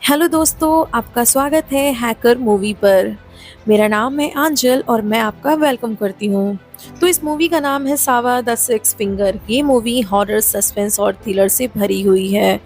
Hello दोस्तों, आपका स्वागत है हैकर मूवी पर। मेरा नाम है आंचल और मैं आपका वेलकम करती हूँ। तो इस मूवी का नाम है सावा द सिक्स फिंगर। ये मूवी हॉरर, सस्पेंस और थ्रिलर से भरी हुई है।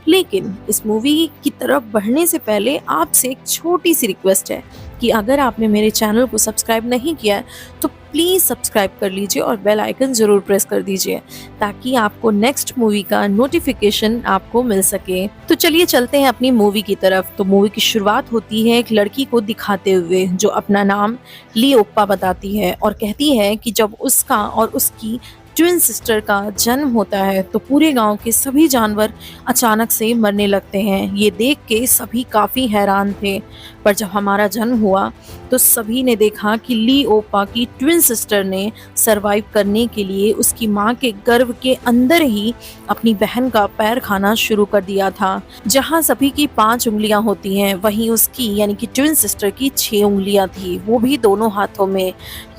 लेकिन इस मूवी की तरफ बढ़ने से पहले आपसे एक छोटी सी रिक्वेस्ट है कि अगर आपने मेरे चैनल को सब्सक्राइब नहीं किया है तो प्लीज़ सब्सक्राइब कर लीजिए और बेल आइकन ज़रूर प्रेस कर दीजिए ताकि आपको नेक्स्ट मूवी का नोटिफिकेशन आपको मिल सके। तो चलिए चलते हैं अपनी मूवी की तरफ। तो मूवी की शुरुआत होती है एक लड़की को दिखाते हुए जो अपना नाम ली ओप्पा बताती है और कहती है कि जब उसका और उसकी ट्विन सिस्टर का जन्म होता है तो पूरे गांव के सभी जानवर अचानक से मरने लगते हैं। ये देख के सभी काफ़ी हैरान थे, पर जब हमारा जन्म हुआ तो सभी ने देखा कि ली ओप्पा की ट्विन सिस्टर ने सरवाइव करने के लिए उसकी माँ के गर्भ के अंदर ही अपनी बहन का पैर खाना शुरू कर दिया था। जहाँ सभी की 5 उंगलियां होती हैं वहीं उसकी यानी कि ट्विन सिस्टर की 6 उंगलियां थी, वो भी दोनों हाथों में।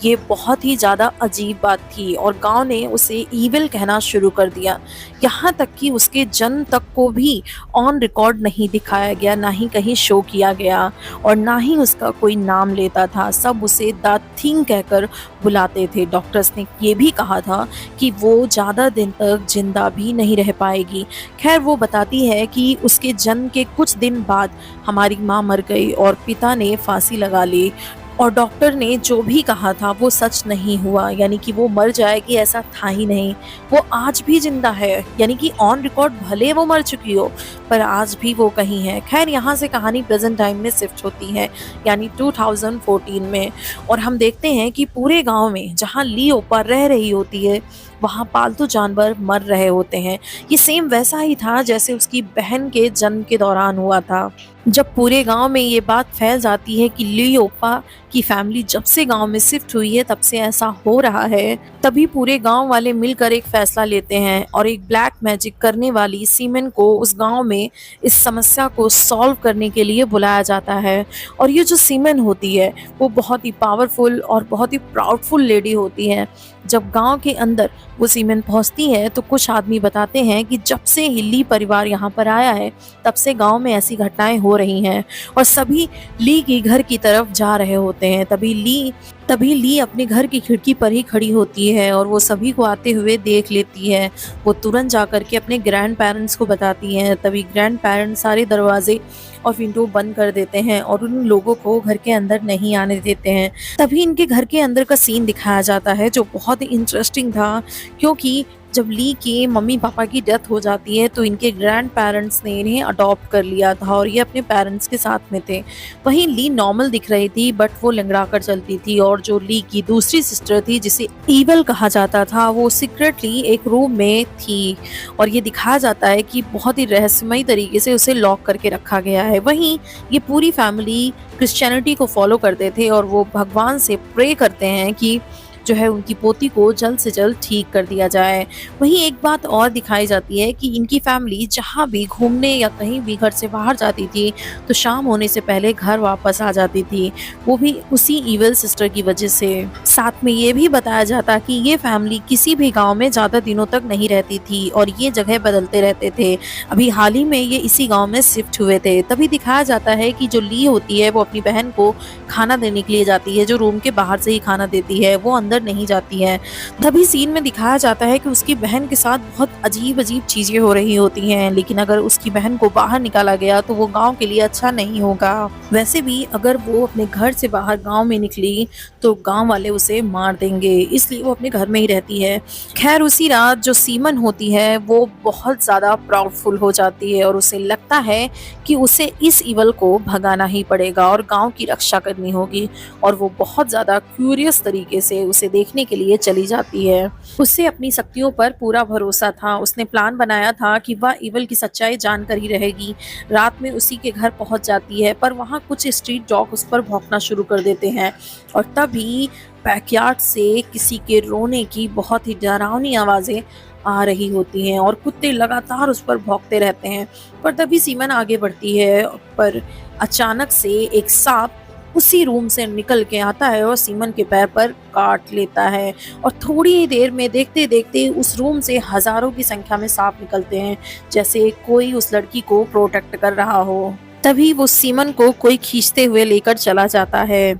ये बहुत ही ज़्यादा अजीब बात थी और गांव ने उसे ईविल कहना शुरू कर दिया। यहाँ तक कि उसके जन्म तक को भी ऑन रिकॉर्ड नहीं दिखाया गया, ना ही कहीं शो किया गया और ना ही उसका कोई नाम लेता था। सब उसे द थिंग कहकर बुलाते थे। डॉक्टर्स ने ये भी कहा था कि वो ज़्यादा दिन तक जिंदा भी नहीं रह पाएगी। खैर, वो बताती है कि उसके जन्म के कुछ दिन बाद हमारी माँ मर गई और पिता ने फांसी लगा ली और डॉक्टर ने जो भी कहा था वो सच नहीं हुआ, यानी कि वो मर जाएगी ऐसा था ही नहीं। वो आज भी जिंदा है, यानी कि ऑन रिकॉर्ड भले वो मर चुकी हो पर आज भी वो कहीं है। खैर, यहाँ से कहानी प्रेजेंट टाइम में शिफ्ट होती है यानी 2014 में और हम देखते हैं कि पूरे गांव में जहाँ ली ओप्पा रह रही होती है वहाँ पालतू जानवर मर रहे होते हैं। ये सेम वैसा ही था जैसे उसकी बहन के जन्म के दौरान हुआ था। जब पूरे गांव में ये बात फैल जाती है कि ली ओप्पा की फैमिली जब से गांव में शिफ्ट हुई है तब से ऐसा हो रहा है, तभी पूरे गांव वाले मिलकर एक फैसला लेते हैं और एक ब्लैक मैजिक करने वाली सीमेन को उस गांव में इस समस्या को सॉल्व करने के लिए बुलाया जाता है। और ये जो सीमेन होती है वो बहुत ही पावरफुल और बहुत ही प्राउडफुल लेडी होती है। जब गांव के अंदर वो सीमेन पहुंचती है तो कुछ आदमी बताते हैं कि जब से ली परिवार यहाँ पर आया है तब से गांव में ऐसी घटनाएं हो रही हैं और सभी ली के घर की तरफ जा रहे होते हैं। तभी ली अपने घर की खिड़की पर ही खड़ी होती है और वो सभी को आते हुए देख लेती है। वो तुरंत जाकर के अपने ग्रैंड पेरेंट्स को बताती हैं। तभी ग्रैंड पेरेंट्स सारे दरवाजे और विंडो बंद कर देते हैं और उन लोगों को घर के अंदर नहीं आने देते हैं। तभी इनके घर के अंदर का सीन दिखाया जाता है जो बहुत ही इंटरेस्टिंग था, क्योंकि जब ली के मम्मी पापा की डेथ हो जाती है तो इनके ग्रैंड पेरेंट्स ने इन्हें अडॉप्ट कर लिया था और ये अपने पेरेंट्स के साथ में थे। वहीं ली नॉर्मल दिख रही थी बट वो लंगड़ा कर चलती थी और जो ली की दूसरी सिस्टर थी जिसे ईवल कहा जाता था वो सीक्रेटली एक रूम में थी और ये दिखाया जाता है कि बहुत ही रहस्यमयी तरीके से उसे लॉक करके रखा गया है। वहीं ये पूरी फैमिली क्रिश्चियनिटी को फॉलो करते थे और वो भगवान से प्रे करते हैं कि जो है उनकी पोती को जल्द से जल्द ठीक कर दिया जाए। वहीं एक बात और दिखाई जाती है कि इनकी फैमिली जहाँ भी घूमने या कहीं भी घर से बाहर जाती थी तो शाम होने से पहले घर वापस आ जाती थी, वो भी उसी ईविल सिस्टर की वजह से। साथ में ये भी बताया जाता कि ये फैमिली किसी भी गाँव में ज़्यादा दिनों तक नहीं रहती थी और ये जगह बदलते रहते थे। अभी हाल ही में ये इसी गाँव में शिफ्ट हुए थे। तभी दिखाया जाता है कि जो ली होती है वो अपनी बहन को खाना देने के लिए जाती है, जो रूम के बाहर से ही खाना देती है, वो अंदर नहीं जाती है। तभी सीन में दिखाया जाता है कि उसकी बहन के साथ बहुत अजीब अजीब चीजें हो रही होती हैं, लेकिन अगर उसकी बहन को बाहर निकाला गया तो वो गांव के लिए अच्छा नहीं होगा। वैसे भी अगर वो अपने घर से बाहर गांव में निकली तो गांव वाले उसे मार देंगे, इसलिए वो अपने घर में ही रहती है। खैर, उसी रात जो सीमन होती है वो बहुत ज्यादा प्राउडफुल हो जाती है और उसे लगता है कि उसे इस इवल को भगाना ही पड़ेगा और गांव की रक्षा करनी होगी और वो बहुत ज्यादा क्यूरियस तरीके से उसे देखने के लिए चली जाती है। उसे अपनी शक्तियों पर पूरा भरोसा था। उसने प्लान बनाया था कि वह इवल की सच्चाई जानकर ही रहेगी। रात में उसी के घर पहुंच जाती है पर वहां कुछ स्ट्रीट डॉग उस पर भौंकना शुरू कर देते हैं और तभी बैकयार्ड से किसी के रोने की बहुत ही डरावनी आवाजें आ रही होती हैं और कुत्ते लगातार उस पर भौंकते रहते हैं। पर तभी सीमन आगे बढ़ती है पर अचानक से एक सांप उसी रूम से निकल के आता है और सीमन के पैर पर काट लेता है और थोड़ी ही देर में देखते देखते उस रूम से हजारों की संख्या में सांप निकलते हैं, जैसे कोई उस लड़की को प्रोटेक्ट कर रहा हो। तभी वो सीमन को कोई खींचते हुए लेकर चला जाता है।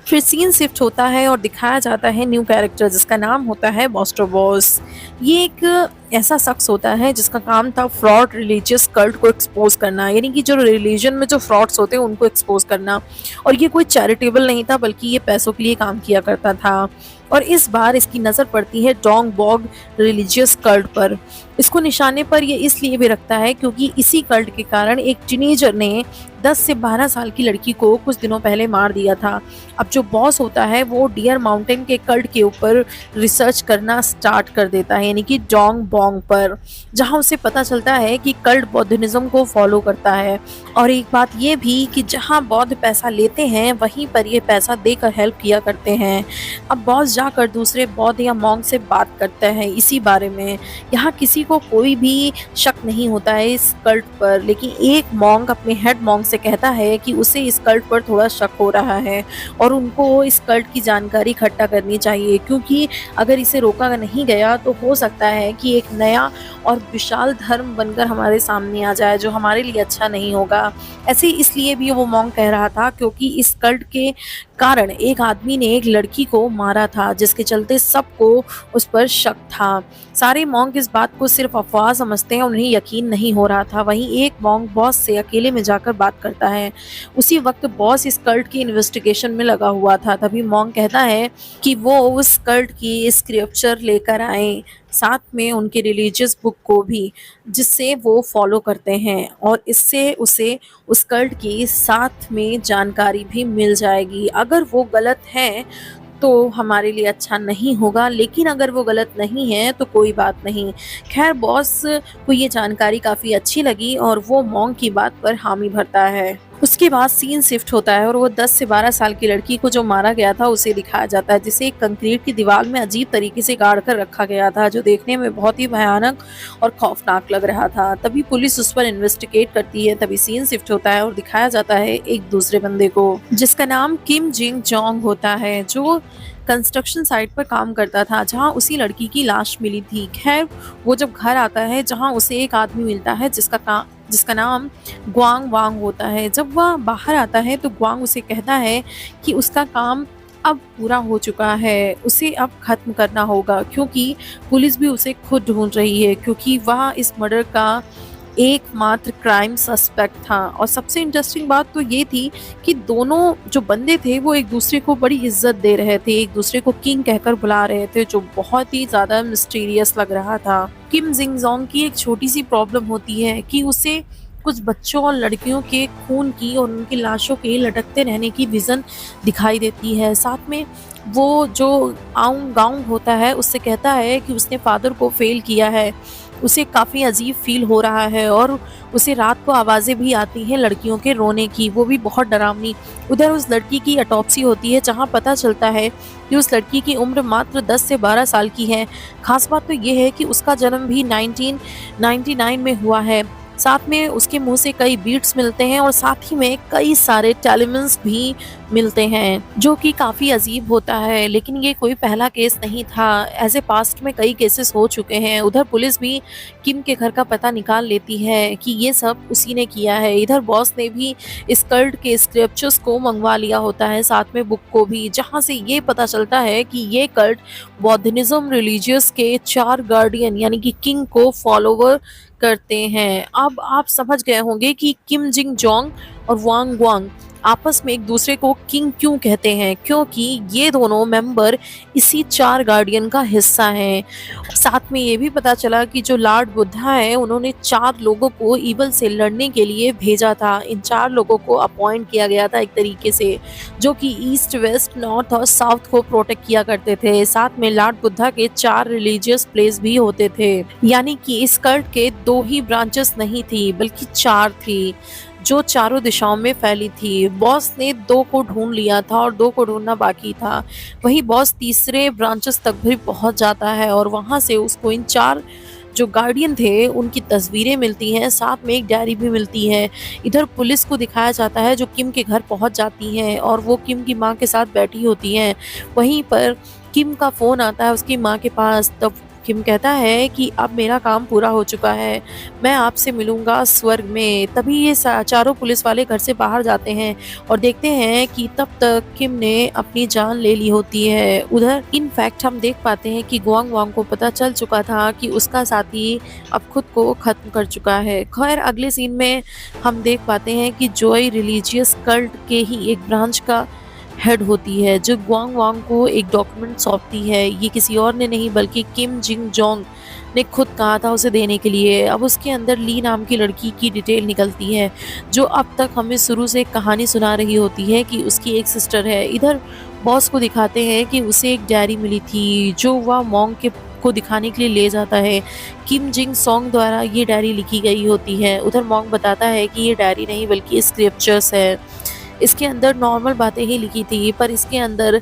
फिर सीन शिफ्ट होता है और दिखाया जाता है न्यू कैरेक्टर जिसका नाम होता है बॉस्टर बॉस। ये एक ऐसा शख्स होता है जिसका काम था फ्रॉड रिलीजियस कल्ट को एक्सपोज करना, यानी कि जो रिलीजन में जो फ्रॉड्स होते हैं उनको एक्सपोज करना। और ये कोई चैरिटेबल नहीं था, बल्कि ये पैसों के लिए काम किया करता था। और इस बार इसकी नज़र पड़ती है डोंग बॉग रिलीजियस कल्ट पर। इसको निशाने पर ये इसलिए भी रखता है क्योंकि इसी कल्ट के कारण एक टीनेजर ने 10 से 12 साल की लड़की को कुछ दिनों पहले मार दिया था। अब जो बॉस होता है वो डियर माउंटेन के कल्ट के ऊपर रिसर्च करना स्टार्ट कर देता है, यानी कि डोंग बॉन्ग पर, जहां उसे पता चलता है कि कल्ट बौद्धिज्म को फॉलो करता है। और एक बात ये भी कि जहां बौद्ध पैसा लेते हैं वहीं पर ये पैसा देकर हेल्प किया करते हैं। अब बॉस जाकर दूसरे बौद्ध या मॉन्ग से बात करता है इसी बारे में। यहाँ किसी को कोई भी शक नहीं होता है इस कल्ट पर, लेकिन एक मॉन्ग अपने हेड मॉन्ग से कहता है कि उसे इस कल्ट पर थोड़ा शक हो रहा है और उनको इस कल्ट की जानकारी इकट्ठा करनी चाहिए, क्योंकि अगर इसे रोका नहीं गया तो हो सकता है कि एक नया और विशाल धर्म बनकर हमारे सामने आ जाए जो हमारे लिए अच्छा नहीं होगा। ऐसे इसलिए भी वो मॉन्ग कह रहा था क्योंकि इस कल्ट के कारण एक आदमी ने एक लड़की को मारा था, जिसके चलते सबको उस पर शक था। सारे मॉन्ग इस बात को सिर्फ अफवाह समझते हैं, उन्हें यकीन नहीं हो रहा था। वहीं एक मॉन्ग बॉस से अकेले में जाकर बात करता है। उसी वक्त बॉस इस कल्ट की इन्वेस्टिगेशन में लगा हुआ था। तभी मॉन्ग कहता है कि वो उस कल्ट की स्क्रिप्चर लेकर आए, साथ में उनके रिलीजियस बुक को भी, जिससे वो फॉलो करते हैं, और इससे उसे उस कल्ट की साथ में जानकारी भी मिल जाएगी। अगर वो गलत हैं तो हमारे लिए अच्छा नहीं होगा, लेकिन अगर वो गलत नहीं है तो कोई बात नहीं। खैर बॉस को ये जानकारी काफ़ी अच्छी लगी और वो मॉन्ग की बात पर हामी भरता है। उसके बाद सीन शिफ्ट होता है और वो 10 से 12 साल की लड़की को जो मारा गया था उसे दिखाया जाता है, जिसे एक कंक्रीट की दीवार में अजीब तरीके से गाड़ कर रखा गया था, जो देखने में बहुत ही भयानक और खौफनाक लग रहा था। तभी पुलिस उस पर इन्वेस्टिगेट करती है। तभी सीन शिफ्ट होता है और दिखाया जाता है एक दूसरे बंदे को जिसका नाम किम जिंग जोंग होता है, जो कंस्ट्रक्शन साइट पर काम करता था जहां उसी लड़की की लाश मिली थी। खैर वो जब घर आता है जहां उसे एक आदमी मिलता है जिसका नाम ग्वांग वांग होता है। जब वह बाहर आता है तो ग्वांग उसे कहता है कि उसका काम अब पूरा हो चुका है, उसे अब खत्म करना होगा, क्योंकि पुलिस भी उसे खुद ढूंढ रही है, क्योंकि वह इस मर्डर का एकमात्र क्राइम सस्पेक्ट था। और सबसे इंटरेस्टिंग बात तो ये थी कि दोनों जो बंदे थे वो एक दूसरे को बड़ी इज्जत दे रहे थे, एक दूसरे को किंग कहकर बुला रहे थे, जो बहुत ही ज़्यादा मिस्टीरियस लग रहा था। किम जिंग जोंग की एक छोटी सी प्रॉब्लम होती है कि उसे कुछ बच्चों और लड़कियों के खून की और उनकी लाशों के लटकते रहने की विज़न दिखाई देती है। साथ में वो जो आउंग गाउंग होता है उससे कहता है कि उसने फादर को फेल किया है। उसे काफ़ी अजीब फील हो रहा है और उसे रात को आवाज़ें भी आती हैं लड़कियों के रोने की, वो भी बहुत डरावनी। उधर उस लड़की की ऑटोप्सी होती है जहां पता चलता है कि उस लड़की की उम्र मात्र 10 से 12 साल की है। खास बात तो ये है कि उसका जन्म भी 1999 में हुआ है। साथ में उसके मुंह से कई बीट्स मिलते हैं और साथ ही में कई सारे टेलिमेंट्स भी मिलते हैं, जो कि काफ़ी अजीब होता है। लेकिन ये कोई पहला केस नहीं था, ऐसे पास्ट में कई केसेस हो चुके हैं। उधर पुलिस भी किम के घर का पता निकाल लेती है कि ये सब उसी ने किया है। इधर बॉस ने भी इस कल्ट के स्क्रिप्चर्स को मंगवा लिया होता है, साथ में बुक को भी, जहाँ से ये पता चलता है कि ये कल्ट बौद्धिज्म रिलीजियस के 4 गार्डियन यानी कि किंग को फॉलोवर करते हैं। अब आप समझ गए होंगे कि किम जिंग जोंग और वांग वांग आपस में एक दूसरे को किंग क्यों कहते हैं, क्योंकि ये दोनों मेंबर इसी 4 गार्डियन का हिस्सा हैं। साथ में ये भी पता चला कि जो लॉर्ड बुद्धा है उन्होंने 4 लोगों को ईवल से लड़ने के लिए भेजा था। इन 4 लोगों को अपॉइंट किया गया था एक तरीके से, जो कि ईस्ट वेस्ट नॉर्थ और साउथ को प्रोटेक्ट किया करते थे। साथ में लॉर्ड बुद्धा के 4 रिलीजियस प्लेस भी होते थे, यानी कि इस कल्ट के 2 ही ब्रांचेस नहीं थी बल्कि 4 थी, जो चारों दिशाओं में फैली थी। बॉस ने 2 को ढूंढ लिया था और 2 को ढूंढना बाकी था। वही बॉस तीसरे ब्रांचेस तक भी पहुंच जाता है और वहां से उसको इन 4 जो गार्डियन थे उनकी तस्वीरें मिलती हैं, साथ में एक डायरी भी मिलती है। इधर पुलिस को दिखाया जाता है जो किम के घर पहुंच जाती हैं और वो किम की माँ के साथ बैठी होती हैं। वहीं पर किम का फ़ोन आता है उसकी माँ के पास। तब किम कहता है कि अब मेरा काम पूरा हो चुका है, मैं आपसे मिलूँगा स्वर्ग में। तभी ये चारों पुलिस वाले घर से बाहर जाते हैं और देखते हैं कि तब तक किम ने अपनी जान ले ली होती है। उधर इनफैक्ट हम देख पाते हैं कि गुआंग वांग को पता चल चुका था कि उसका साथी अब खुद को खत्म कर चुका है। खैर अगले सीन में हम देख पाते हैं कि जोई रिलीजियस कल्ट के ही एक ब्रांच का हेड होती है, जो गुआंग वांग को एक डॉक्यूमेंट सौंपती है। ये किसी और ने नहीं बल्कि किम जिंग जोंग ने खुद कहा था उसे देने के लिए। अब उसके अंदर ली नाम की लड़की की डिटेल निकलती है, जो अब तक हमें शुरू से एक कहानी सुना रही होती है कि उसकी एक सिस्टर है। इधर बॉस को दिखाते हैं कि उसे एक डायरी मिली थी, जो वह मॉन्ग के को दिखाने के लिए ले जाता है। किम जिंग सॉन्ग द्वारा ये डायरी लिखी गई होती है। उधर मॉन्ग बताता है कि ये डायरी नहीं बल्कि स्क्रिप्चर्स है। इसके अंदर नॉर्मल बातें ही लिखी थी, पर इसके अंदर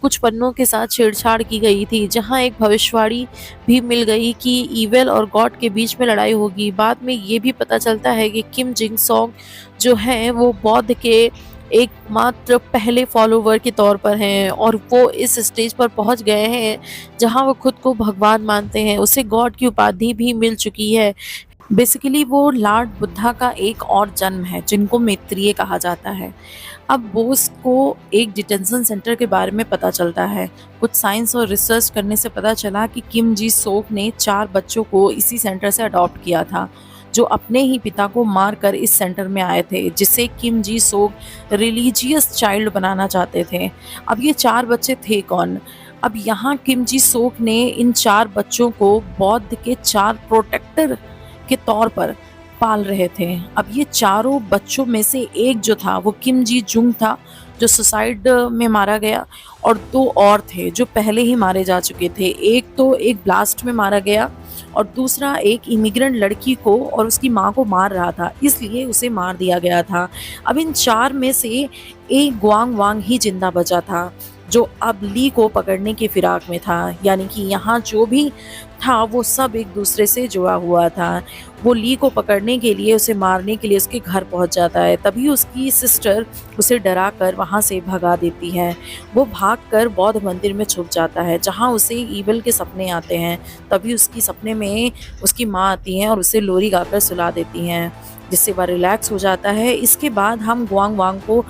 कुछ पन्नों के साथ छेड़छाड़ की गई थी, जहां एक भविष्यवाणी भी मिल गई कि ईविल और गॉड के बीच में लड़ाई होगी। बाद में ये भी पता चलता है कि किम जिंग सॉन्ग जो हैं वो बौद्ध के एकमात्र पहले फॉलोवर के तौर पर हैं, और वो इस स्टेज पर पहुंच गए हैं जहां वो खुद को भगवान मानते हैं। उसे गॉड की उपाधि भी मिल चुकी है। बेसिकली वो लॉर्ड बुद्धा का एक और जन्म है, जिनको मैत्रेय कहा जाता है। अब बोस को एक डिटेंशन सेंटर के बारे में पता चलता है। कुछ साइंस और रिसर्च करने से पता चला कि किम जी सोक ने 4 बच्चों को इसी सेंटर से अडॉप्ट किया था, जो अपने ही पिता को मारकर इस सेंटर में आए थे, जिसे किम जी सोक रिलीजियस चाइल्ड बनाना चाहते थे। अब ये 4 बच्चे थे कौन? अब यहाँ किम जी सोक ने इन 4 बच्चों को बौद्ध के 4 प्रोटेक्टर के तौर पर पाल रहे थे। अब ये चारों बच्चों में से एक जो था वो किम जी जुंग था, जो सुसाइड में मारा गया, और 2 और थे जो पहले ही मारे जा चुके थे। एक तो एक ब्लास्ट में मारा गया और दूसरा एक इमिग्रेंट लड़की को और उसकी माँ को मार रहा था, इसलिए उसे मार दिया गया था। अब इन 4 में से एक गुआंग वांग ही जिंदा बचा था, जो अब ली को पकड़ने की फिराक में था। यानी कि यहाँ जो भी था वो सब एक दूसरे से जुड़ा हुआ था। वो ली को पकड़ने के लिए, उसे मारने के लिए उसके घर पहुंच जाता है। तभी उसकी सिस्टर उसे डरा कर वहाँ से भगा देती है। वो भागकर बौद्ध मंदिर में छुप जाता है, जहाँ उसे ईविल के सपने आते हैं। तभी उसकी सपने में उसकी माँ आती है और उसे लोरी गाकर सुला देती हैं, जिससे वह रिलैक्स हो जाता है। इसके बाद हम गुआंग वांग को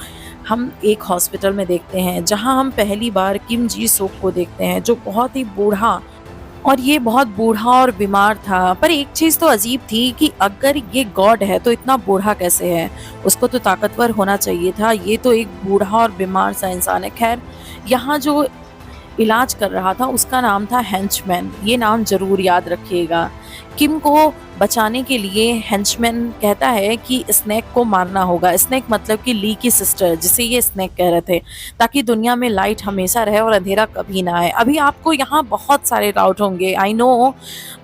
हम एक हॉस्पिटल में देखते हैं, जहां हम पहली बार किम जी सोक को देखते हैं, जो बहुत ही बूढ़ा और बीमार था। पर एक चीज तो अजीब थी कि अगर ये गॉड है तो इतना बूढ़ा कैसे है? उसको तो ताकतवर होना चाहिए था, ये तो एक बूढ़ा और बीमार सा इंसान है। खैर, यहाँ जो इलाज कर रहा था उसका नाम था हेंचमैन। ये नाम जरूर याद रखिएगा। किम को बचाने के लिए हेंचमैन कहता है कि स्नेक को मारना होगा। स्नेक मतलब कि ली की सिस्टर, जिसे ये स्नेक कह रहे थे, ताकि दुनिया में लाइट हमेशा रहे और अंधेरा कभी ना आए। अभी आपको यहाँ बहुत सारे डाउट होंगे, आई नो।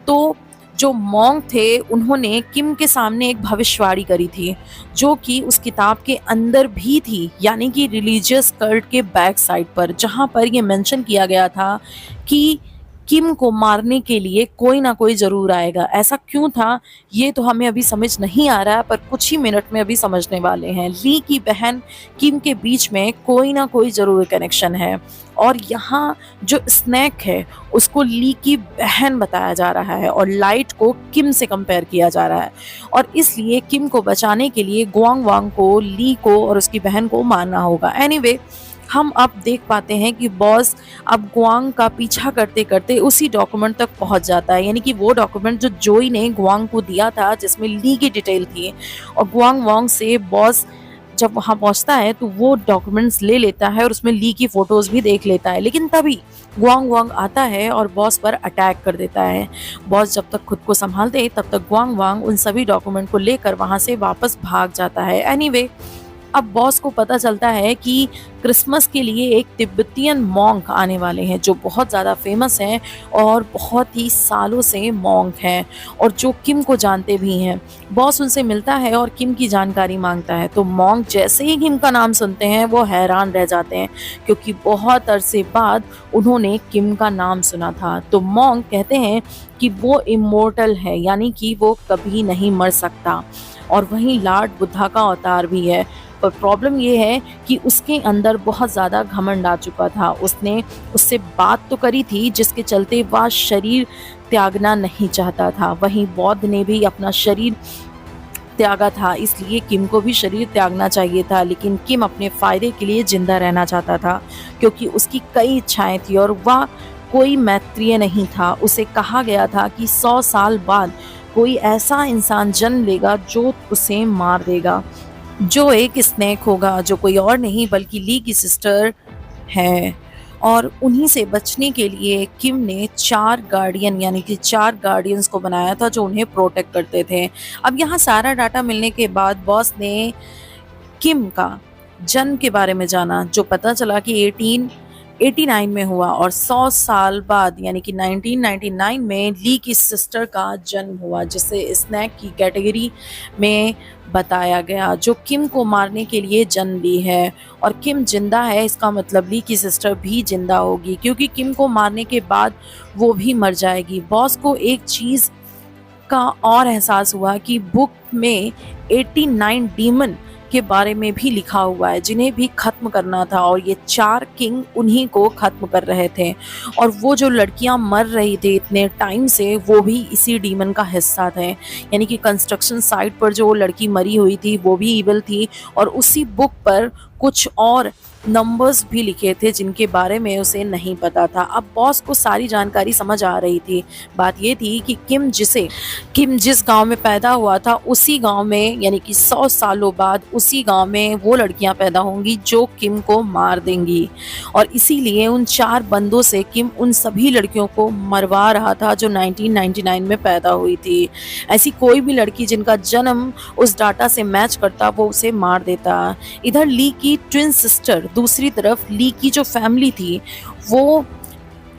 तो जो मॉन्ग थे उन्होंने किम के सामने एक भविष्यवाणी करी थी, जो कि उस किताब के अंदर भी थी, यानी कि रिलीजियस कल्ट के बैक साइड पर, जहाँ पर ये मेंशन किया गया था कि किम को मारने के लिए कोई ना कोई जरूर आएगा। ऐसा क्यों था ये तो हमें अभी समझ नहीं आ रहा है, पर कुछ ही मिनट में अभी समझने वाले हैं। ली की बहन किम के बीच में कोई ना कोई जरूर कनेक्शन है, और यहाँ जो स्नेक है उसको ली की बहन बताया जा रहा है और लाइट को किम से कंपेयर किया जा रहा है। और इसलिए किम को बचाने के लिए गुआंग वांग को, ली को और उसकी बहन को मारना होगा। एनीवे, हम अब देख पाते हैं कि बॉस अब गुआंग का पीछा करते करते उसी डॉक्यूमेंट तक पहुंच जाता है, यानी कि वो डॉक्यूमेंट जो जोई ने गुआंग को दिया था, जिसमें ली की डिटेल थी। और गुआंग वांग से बॉस जब वहां पहुंचता है तो वो डॉक्यूमेंट्स ले लेता है और उसमें ली की फोटोज भी देख लेता है। लेकिन तभी गुआंग वांग आता है और बॉस पर अटैक कर देता है। बॉस जब तक खुद को संभालते तब तक गुआंग वांग उन सभी डॉक्यूमेंट को लेकर वहां से वापस भाग जाता है। एनीवे, अब बॉस को पता चलता है कि क्रिसमस के लिए एक तिब्बतियन मॉन्क आने वाले हैं, जो बहुत ज़्यादा फेमस हैं और बहुत ही सालों से मॉन्क हैं, और जो किम को जानते भी हैं। बॉस उनसे मिलता है और किम की जानकारी मांगता है। तो मॉन्क जैसे ही किम का नाम सुनते हैं वो हैरान रह जाते हैं, क्योंकि बहुत अरसे बाद उन्होंने किम का नाम सुना था। तो मॉन्क कहते हैं कि वो इमोर्टल है, यानी कि वो कभी नहीं मर सकता, और वहीं लॉर्ड बुद्धा का अवतार भी है। पर प्रॉब्लम ये है कि उसके अंदर बहुत ज़्यादा घमंड आ चुका था। उसने उससे बात तो करी थी, जिसके चलते वह शरीर त्यागना नहीं चाहता था। वहीं बौद्ध ने भी अपना शरीर त्यागा था, इसलिए किम को भी शरीर त्यागना चाहिए था, लेकिन किम अपने फायदे के लिए जिंदा रहना चाहता था क्योंकि उसकी कई इच्छाएं थी और वह कोई मैत्रीय नहीं था। उसे कहा गया था कि 100 साल बाद कोई ऐसा इंसान जन्म लेगा जो उसे मार देगा, जो एक स्नेक होगा, जो कोई और नहीं बल्कि ली की सिस्टर है। और उन्हीं से बचने के लिए किम ने 4 गार्डियन यानी कि 4 गार्डियंस को बनाया था जो उन्हें प्रोटेक्ट करते थे। अब यहाँ सारा डाटा मिलने के बाद बॉस ने किम का जन्म के बारे में जाना, जो पता चला कि 1889 में हुआ और 100 साल बाद यानी कि 1999 में ली की सिस्टर का जन्म हुआ, जिसे स्नैक की कैटेगरी में बताया गया, जो किम को मारने के लिए जन्म ली है। और किम जिंदा है, इसका मतलब ली की सिस्टर भी जिंदा होगी, क्योंकि किम को मारने के बाद वो भी मर जाएगी। बॉस को एक चीज़ का और एहसास हुआ कि बुक में 89 डीमन के बारे में भी लिखा हुआ है जिन्हें भी खत्म करना था, और ये 4 किंग उन्हीं को खत्म कर रहे थे। और वो जो लड़कियां मर रही थी इतने टाइम से, वो भी इसी डीमन का हिस्सा थे। यानी कि कंस्ट्रक्शन साइट पर जो लड़की मरी हुई थी वो भी इविल थी, और उसी बुक पर कुछ और नंबर्स भी लिखे थे जिनके बारे में उसे नहीं पता था। अब बॉस को सारी जानकारी समझ आ रही थी। बात ये थी कि किम जिस गांव में पैदा हुआ था उसी गांव में यानी कि 100 सालों बाद उसी गांव में वो लड़कियां पैदा होंगी जो किम को मार देंगी। और इसीलिए उन 4 बंदों से किम उन सभी लड़कियों को मरवा रहा था जो 1999 में पैदा हुई थी। ऐसी कोई भी लड़की जिनका जन्म उस डाटा से मैच करता वो उसे मार देता। इधर ली की ट्विन सिस्टर, दूसरी तरफ ली की जो फैमिली थी वो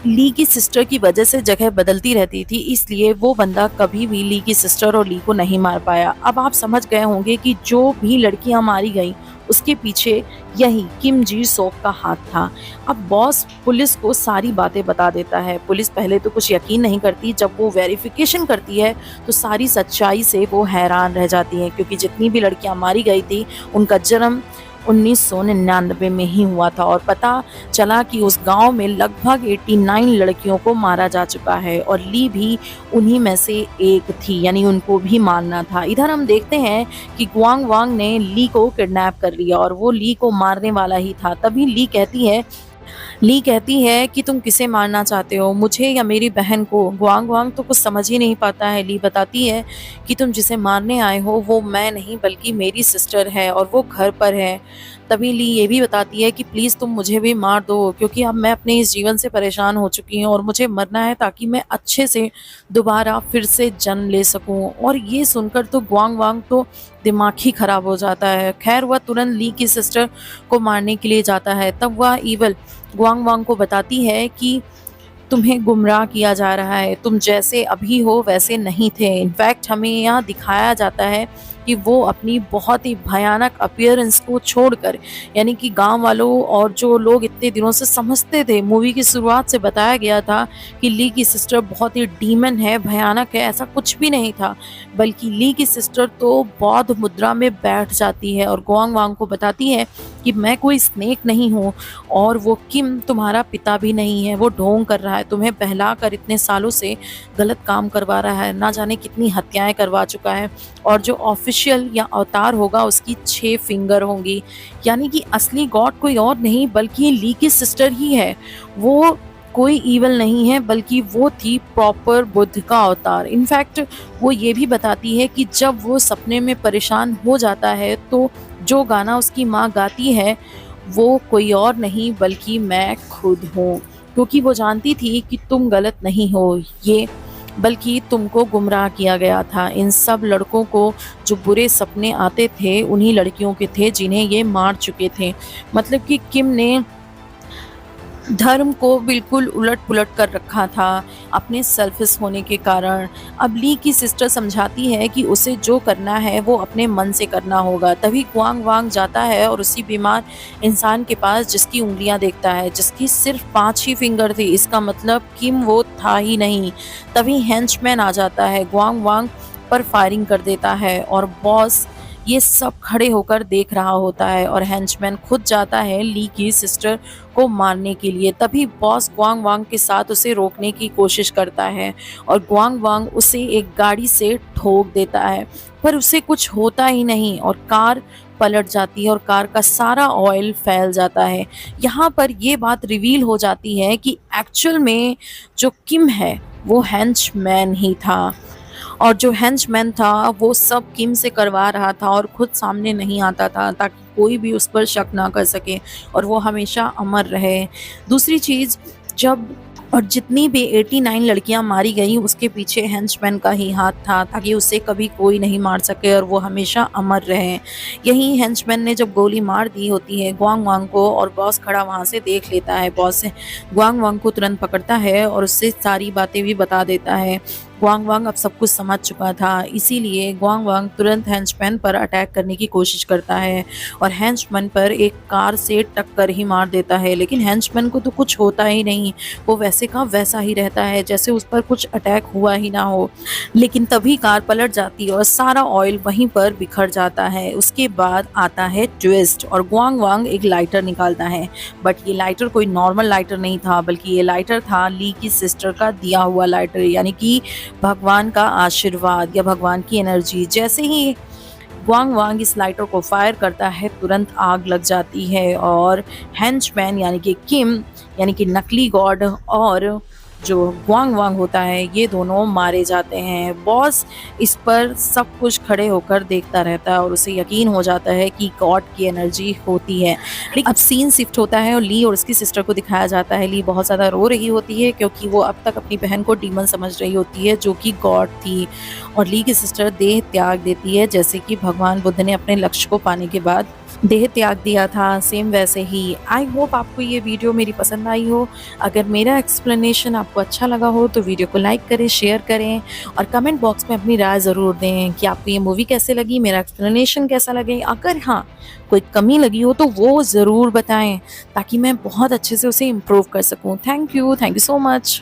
ली की सिस्टर की वजह से जगह बदलती रहती थी, इसलिए वो बंदा कभी भी ली की सिस्टर और ली को नहीं मार पाया। अब आप समझ गए होंगे कि जो भी लड़कियां मारी गई उसके पीछे यही किम जी सोक का हाथ था। अब बॉस पुलिस को सारी बातें बता देता है। पुलिस पहले तो कुछ यकीन नहीं करती, जब वो वेरिफिकेशन करती है तो सारी सच्चाई से वो हैरान रह जाती है, क्योंकि जितनी भी लड़कियां मारी गई थी उनका जन्म 1999 में ही हुआ था। और पता चला कि उस गांव में लगभग 89 लड़कियों को मारा जा चुका है और ली भी उन्हीं में से एक थी, यानी उनको भी मारना था। इधर हम देखते हैं कि गुआंग वांग ने ली को किडनैप कर लिया और वो ली को मारने वाला ही था। तभी ली कहती है कि तुम किसे मारना चाहते हो, मुझे या मेरी बहन को। गुआंग वांग तो कुछ समझ ही नहीं पाता है। ली बताती है कि तुम जिसे मारने आए हो वो मैं नहीं बल्कि मेरी सिस्टर है और वो घर पर है। तभी ली ये भी बताती है कि प्लीज़ तुम मुझे भी मार दो, क्योंकि अब मैं अपने इस जीवन से परेशान हो चुकी हूँ और मुझे मरना है ताकि मैं अच्छे से दोबारा फिर से जन्म ले सकूँ। और ये सुनकर तो गुआंग वांग तो दिमाग ही खराब हो जाता है। खैर वह तुरंत ली की सिस्टर को मारने के लिए जाता है। तब वह ईवल गुआंग वांग को बताती है कि तुम्हें गुमराह किया जा रहा है, तुम जैसे अभी हो वैसे नहीं थे। इनफैक्ट हमें यहाँ दिखाया जाता है कि वो अपनी बहुत ही भयानक अपीयरेंस को छोड़कर, यानी कि गांव वालों और जो लोग इतने दिनों से समझते थे, मूवी की शुरुआत से बताया गया था कि ली की सिस्टर बहुत ही डीमन है, भयानक है, ऐसा कुछ भी नहीं था। बल्कि ली की सिस्टर तो बौद्ध मुद्रा में बैठ जाती है और गुआंग वांग को बताती है कि मैं कोई स्नेक नहीं हूँ और वो किम तुम्हारा पिता भी नहीं है। वो ढोंग कर रहा है, तुम्हें बहला कर इतने सालों से गलत काम करवा रहा है, ना जाने कितनी हत्याएं करवा चुका है। और जो ऑफिशियल या अवतार होगा उसकी 6 फिंगर होंगी, यानी कि असली गॉड कोई और नहीं बल्कि ली की सिस्टर ही है। वो कोई ईवल नहीं है बल्कि वो थी प्रॉपर बुद्ध का अवतार। इनफैक्ट वो ये भी बताती है कि जब वो सपने में परेशान हो जाता है तो जो गाना उसकी माँ गाती है वो कोई और नहीं बल्कि मैं खुद हूँ, क्योंकि वो जानती थी कि तुम गलत नहीं हो, ये बल्कि तुमको गुमराह किया गया था। इन सब लड़कों को जो बुरे सपने आते थे उन्हीं लड़कियों के थे जिन्हें ये मार चुके थे। मतलब कि किम ने धर्म को बिल्कुल उलट पुलट कर रखा था अपने सेल्फिश होने के कारण। अब ली की सिस्टर समझाती है कि उसे जो करना है वो अपने मन से करना होगा। तभी गुआंग वांग जाता है और उसी बीमार इंसान के पास जिसकी उंगलियां देखता है, जिसकी सिर्फ 5 ही फिंगर थी, इसका मतलब किम वो था ही नहीं। तभी हेंचमैन आ जाता है, गुआंग वांग पर फायरिंग कर देता है और बॉस ये सब खड़े होकर देख रहा होता है और हेंचमैन खुद जाता है ली की सिस्टर को मारने के लिए। तभी बॉस गुआंग वांग के साथ उसे रोकने की कोशिश करता है और गुआंग वांग उसे एक गाड़ी से ठोक देता है, पर उसे कुछ होता ही नहीं और कार पलट जाती है और कार का सारा ऑयल फैल जाता है। यहाँ पर ये बात रिवील हो जाती है कि एक्चुअल में जो किम है वो हेंचमैन ही था, और जो हेंचमैन था वो सब किम से करवा रहा था और खुद सामने नहीं आता था ताकि कोई भी उस पर शक ना कर सके और वो हमेशा अमर रहे। दूसरी चीज़, जब और जितनी भी 89 लड़कियां मारी गई उसके पीछे हेंचमैन का ही हाथ था ताकि उसे कभी कोई नहीं मार सके और वो हमेशा अमर रहे। यही हेंचमैन ने जब गोली मार दी होती है गुआंग वांग को और बॉस खड़ा वहां से देख लेता है, बॉस गुआंग वांग को तुरंत पकड़ता है और उससे सारी बातें भी बता देता है। गुआंग वांग अब सब कुछ समझ चुका था, इसीलिए गुआंग वांग तुरंत हेंचमैन पर अटैक करने की कोशिश करता है और हेंचमैन पर एक कार से टक्कर ही मार देता है। लेकिन हेंचमैन को तो कुछ होता ही नहीं, वो वैसे का वैसा ही रहता है जैसे उस पर कुछ अटैक हुआ ही ना हो। लेकिन तभी कार पलट जाती है और सारा ऑयल वहीं पर बिखर जाता है। उसके बाद आता है ट्विस्ट और गुआंग वांग एक लाइटर निकालता है, बट ये लाइटर कोई नॉर्मल लाइटर नहीं था, बल्कि ये लाइटर था ली की सिस्टर का दिया हुआ लाइटर, यानी कि भगवान का आशीर्वाद या भगवान की एनर्जी। जैसे ही गुआंग वांग इस लाइटर को फायर करता है तुरंत आग लग जाती है और हेंचमैन यानी कि किम यानी कि नकली गॉड और जो गुआंग वांग होता है ये दोनों मारे जाते हैं। बॉस इस पर सब कुछ खड़े होकर देखता रहता है और उसे यकीन हो जाता है कि गॉड की एनर्जी होती है। लेकिन अब सीन शिफ्ट होता है और ली और उसकी सिस्टर को दिखाया जाता है। ली बहुत ज़्यादा रो रही होती है क्योंकि वो अब तक अपनी बहन को डीमन समझ रही होती है जो कि गॉड थी, और ली की सिस्टर देह त्याग देती है जैसे कि भगवान बुद्ध ने अपने लक्ष्य को पाने के बाद देह त्याग दिया था, सेम वैसे ही। आई होप आपको ये वीडियो मेरी पसंद आई हो। अगर मेरा एक्सप्लेनेशन आपको अच्छा लगा हो तो वीडियो को लाइक करें, शेयर करें और कमेंट बॉक्स में अपनी राय ज़रूर दें कि आपको ये मूवी कैसे लगी, मेरा एक्सप्लेनेशन कैसा लगे। अगर हाँ कोई कमी लगी हो तो वो ज़रूर बताएं ताकि मैं बहुत अच्छे से उसे इम्प्रूव कर सकूँ। Thank you so much.